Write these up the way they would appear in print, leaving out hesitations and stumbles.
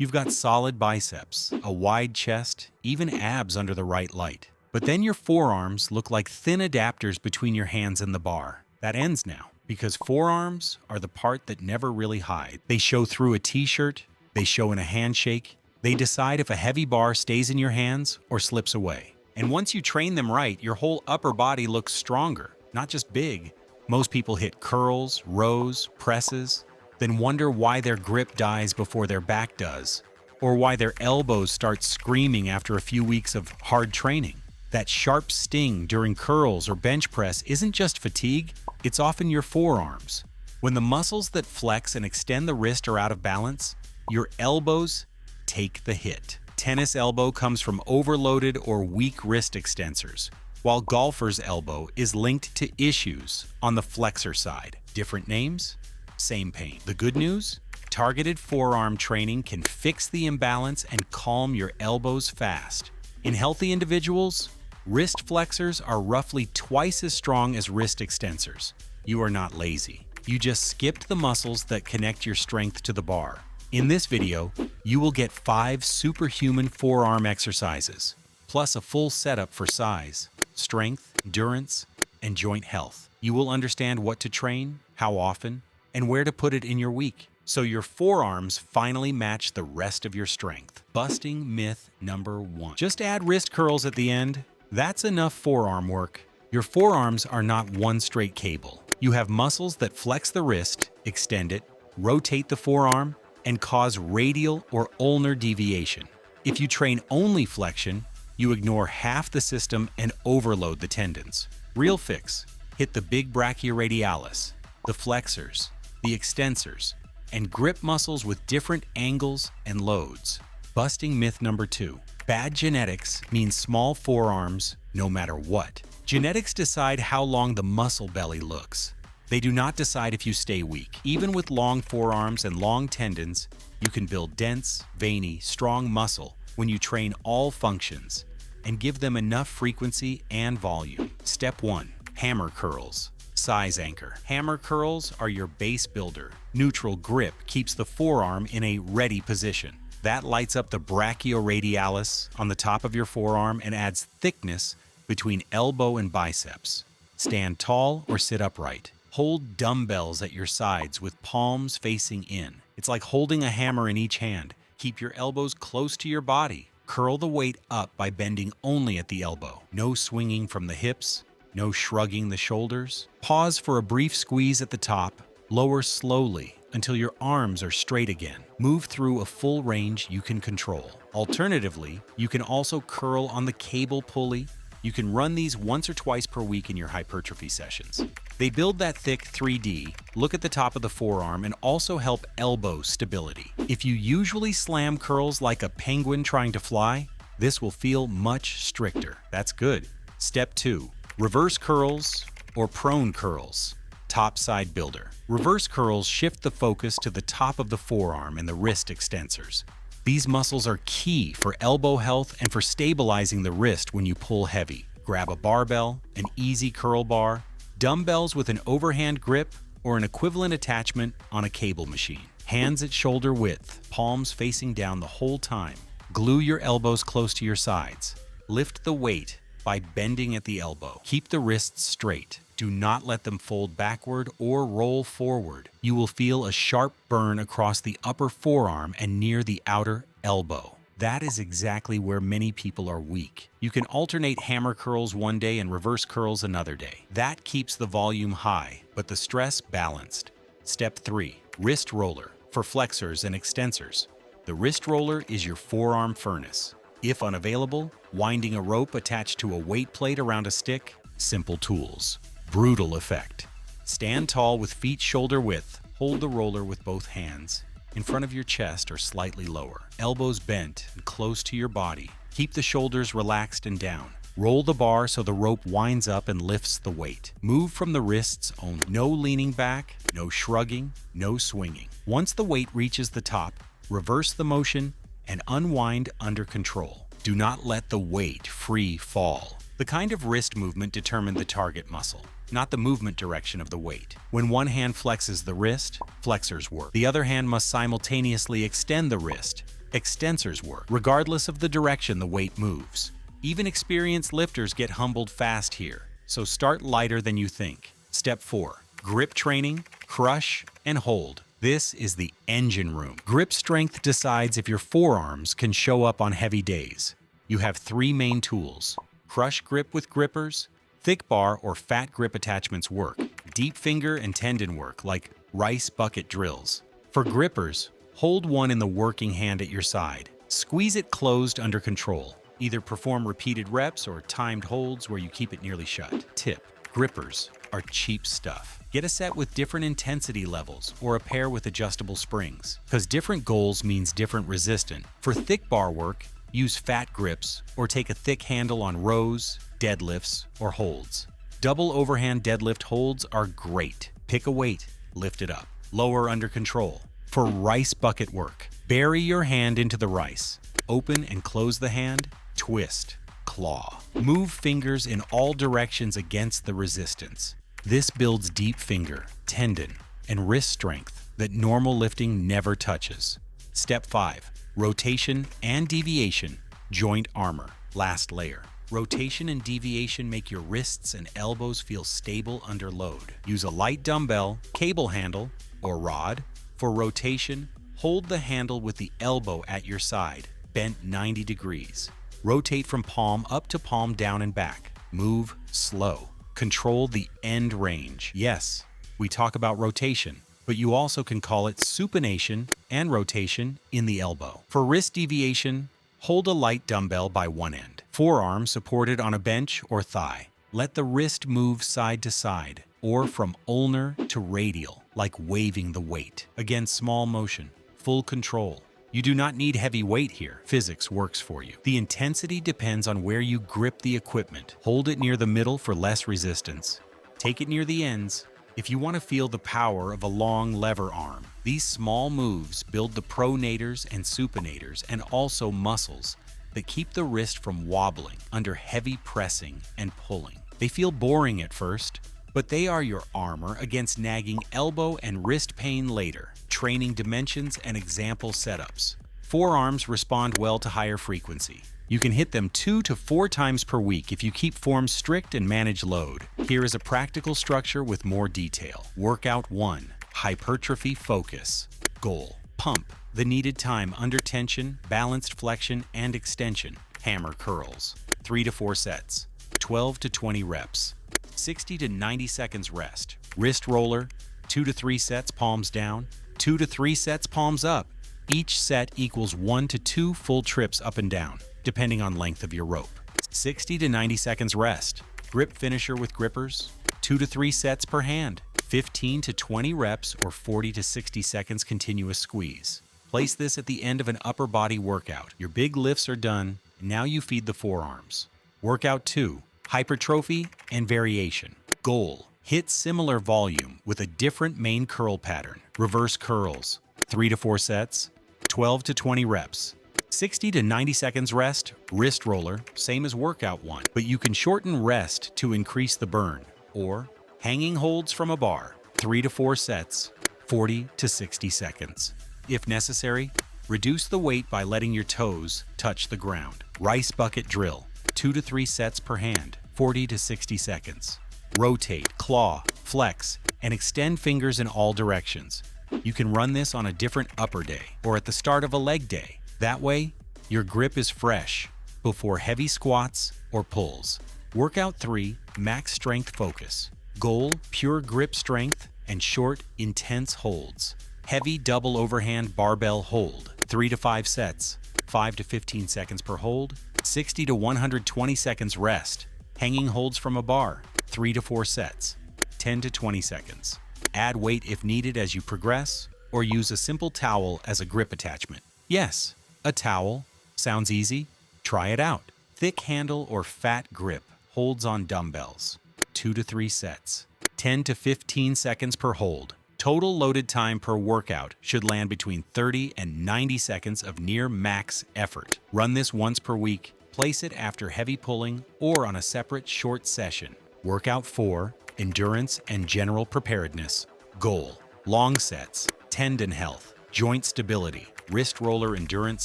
You've got solid biceps, a wide chest, even abs under the right light. But then your forearms look like thin adapters between your hands and the bar. That ends now, because forearms are the part that never really hide. They show through a t-shirt, they show in a handshake, they decide if a heavy bar stays in your hands or slips away. And once you train them right, your whole upper body looks stronger, not just big. Most people hit curls, rows, presses, then wonder why their grip dies before their back does, or why their elbows start screaming after a few weeks of hard training. That sharp sting during curls or bench press isn't just fatigue, it's often your forearms. When the muscles that flex and extend the wrist are out of balance, your elbows take the hit. Tennis elbow comes from overloaded or weak wrist extensors, while golfer's elbow is linked to issues on the flexor side. Different names, same pain. The good news? Targeted forearm training can fix the imbalance and calm your elbows fast. In healthy individuals, wrist flexors are roughly twice as strong as wrist extensors. You are not lazy. You just skipped the muscles that connect your strength to the bar. In this video, you will get 5 superhuman forearm exercises, plus a full setup for size, strength, endurance, and joint health. You will understand what to train, how often, and where to put it in your week, so your forearms finally match the rest of your strength. Busting myth number 1. Just add wrist curls at the end. That's enough forearm work. Your forearms are not one straight cable. You have muscles that flex the wrist, extend it, rotate the forearm, and cause radial or ulnar deviation. If you train only flexion, you ignore half the system and overload the tendons. Real fix: hit the big brachioradialis, the flexors, the extensors, and grip muscles with different angles and loads. Busting myth number 2. Bad genetics means small forearms no matter what. Genetics decide how long the muscle belly looks. They do not decide if you stay weak. Even with long forearms and long tendons, you can build dense, veiny, strong muscle when you train all functions and give them enough frequency and volume. Step 1. Hammer curls. Size anchor. Hammer curls are your base builder. Neutral grip keeps the forearm in a ready position. That lights up the brachioradialis on the top of your forearm and adds thickness between elbow and biceps. Stand tall or sit upright. Hold dumbbells at your sides with palms facing in. It's like holding a hammer in each hand. Keep your elbows close to your body. Curl the weight up by bending only at the elbow. No swinging from the hips. No shrugging the shoulders. Pause for a brief squeeze at the top. Lower slowly until your arms are straight again. Move through a full range you can control. Alternatively, you can also curl on the cable pulley. You can run these once or twice per week in your hypertrophy sessions. They build that thick 3D, look at the top of the forearm, and also help elbow stability. If you usually slam curls like a penguin trying to fly, this will feel much stricter. That's good. Step 2. Reverse curls or prone curls. Top side builder. Reverse curls shift the focus to the top of the forearm and the wrist extensors. These muscles are key for elbow health and for stabilizing the wrist when you pull heavy. Grab a barbell, an easy curl bar, dumbbells with an overhand grip, or an equivalent attachment on a cable machine. Hands at shoulder width, palms facing down the whole time. Glue your elbows close to your sides. Lift the weight by bending at the elbow. Keep the wrists straight. Do not let them fold backward or roll forward. You will feel a sharp burn across the upper forearm and near the outer elbow. That is exactly where many people are weak. You can alternate hammer curls one day and reverse curls another day. That keeps the volume high, but the stress balanced. Step 3. Wrist roller for flexors and extensors. The wrist roller is your forearm furnace. If unavailable, winding a rope attached to a weight plate around a stick. Simple tools. Brutal effect. Stand tall with feet shoulder width. Hold the roller with both hands in front of your chest or slightly lower. Elbows bent and close to your body. Keep the shoulders relaxed and down. Roll the bar so the rope winds up and lifts the weight. Move from the wrists only. No leaning back, no shrugging, no swinging. Once the weight reaches the top, reverse the motion and unwind under control. Do not let the weight free fall. The kind of wrist movement determines the target muscle, not the movement direction of the weight. When one hand flexes the wrist, flexors work. The other hand must simultaneously extend the wrist, Extensors work, regardless of the direction the weight moves. Even experienced lifters get humbled fast here, so start lighter than you think. Step 4. Grip training, crush, and hold. This is the engine room. Grip strength decides if your forearms can show up on heavy days. You have 3 main tools. Crush grip with grippers, thick bar or fat grip attachments work. Deep finger and tendon work like rice bucket drills. For grippers, hold one in the working hand at your side. Squeeze it closed under control. Either perform repeated reps or timed holds where you keep it nearly shut. Tip: grippers are cheap stuff. Get a set with different intensity levels or a pair with adjustable springs, because different goals means different resistance. For thick bar work, use fat grips or take a thick handle on rows, deadlifts, or holds. Double overhand deadlift holds are great. Pick a weight, lift it up. Lower under control. For rice bucket work, bury your hand into the rice. Open and close the hand, twist, claw. Move fingers in all directions against the resistance. This builds deep finger, tendon, and wrist strength that normal lifting never touches. Step 5. Rotation and deviation, joint armor. Last layer. Rotation and deviation make your wrists and elbows feel stable under load. Use a light dumbbell, cable handle, or rod. For rotation, hold the handle with the elbow at your side, bent 90 degrees. Rotate from palm up to palm down and back. Move slow. Control the end range. Yes, we talk about rotation, but you also can call it supination and rotation in the elbow. For wrist deviation, hold a light dumbbell by one end. Forearm supported on a bench or thigh. Let the wrist move side to side or from ulnar to radial, like waving the weight. Again, small motion, full control. You do not need heavy weight here. Physics works for you. The intensity depends on where you grip the equipment. Hold it near the middle for less resistance. Take it near the ends if you want to feel the power of a long lever arm. These small moves build the pronators and supinators and also muscles that keep the wrist from wobbling under heavy pressing and pulling. They feel boring at first, but they are your armor against nagging elbow and wrist pain later. Training dimensions and example setups. Forearms respond well to higher frequency. You can hit them 2 to 4 times per week if you keep form strict and manage load. Here is a practical structure with more detail. Workout 1. Hypertrophy focus. Goal: pump the needed time under tension, balanced flexion and extension. Hammer curls. 3 to 4 sets. 12 to 20 reps. 60 to 90 seconds rest. Wrist roller. 2 to 3 sets palms down. 2 to 3 sets palms up. Each set equals 1 to 2 full trips up and down, depending on length of your rope. 60 to 90 seconds rest. Grip finisher with grippers. 2 to 3 sets per hand. 15 to 20 reps or 40 to 60 seconds continuous squeeze. Place this at the end of an upper body workout. Your big lifts are done, and now you feed the forearms. Workout 2. Hypertrophy and variation. Goal: hit similar volume with a different main curl pattern. Reverse curls. 3 to 4 sets. 12 to 20 reps. 60 to 90 seconds rest. Wrist roller, same as workout 1, but you can shorten rest to increase the burn. Or hanging holds from a bar. 3 to 4 sets. 40 to 60 seconds. If necessary, reduce the weight by letting your toes touch the ground. Rice bucket drill. 2 to 3 sets per hand. 40 to 60 seconds. Rotate, claw, flex, and extend fingers in all directions. You can run this on a different upper day or at the start of a leg day. That way, your grip is fresh before heavy squats or pulls. Workout 3, max strength focus. Goal: pure grip strength and short, intense holds. Heavy double overhand barbell hold. 3 to 5 sets. 5 to 15 seconds per hold. 60 to 120 seconds rest. Hanging holds from a bar. 3 to 4 sets. 10 to 20 seconds. Add weight if needed as you progress, or use a simple towel as a grip attachment. Yes, a towel. Sounds easy? Try it out. Thick handle or fat grip holds on dumbbells. 2 to 3 sets. 10 to 15 seconds per hold. Total loaded time per workout should land between 30 and 90 seconds of near max effort. Run this once per week. Place it after heavy pulling or on a separate short session. Workout 4, endurance and general preparedness. Goal: long sets, tendon health, Joint stability, wrist roller endurance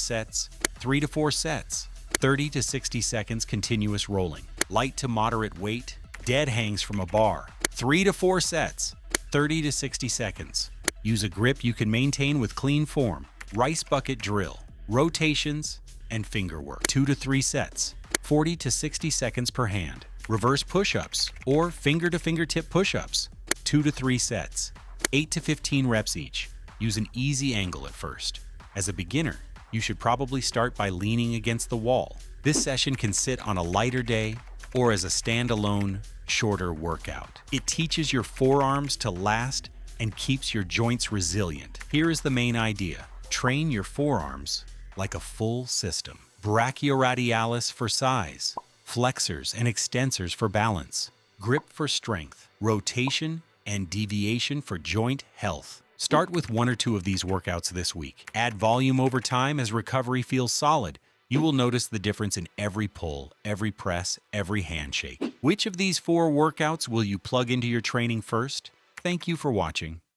sets, 3 to 4 sets, 30 to 60 seconds continuous rolling. Light to moderate weight, dead hangs from a bar, 3 to 4 sets, 30 to 60 seconds. Use a grip you can maintain with clean form. Rice bucket drill, rotations, and finger work, 2 to 3 sets, 40 to 60 seconds per hand. Reverse push-ups or finger-to-fingertip push-ups, 2 to 3 sets, 8 to 15 reps each. Use an easy angle at first. As a beginner, you should probably start by leaning against the wall. This session can sit on a lighter day or as a standalone, shorter workout. It teaches your forearms to last and keeps your joints resilient. Here is the main idea. Train your forearms like a full system. Brachioradialis for size, flexors and extensors for balance, grip for strength, rotation and deviation for joint health. Start with 1 or 2 of these workouts this week. Add volume over time as recovery feels solid. You will notice the difference in every pull, every press, every handshake. Which of these 4 workouts will you plug into your training first? Thank you for watching.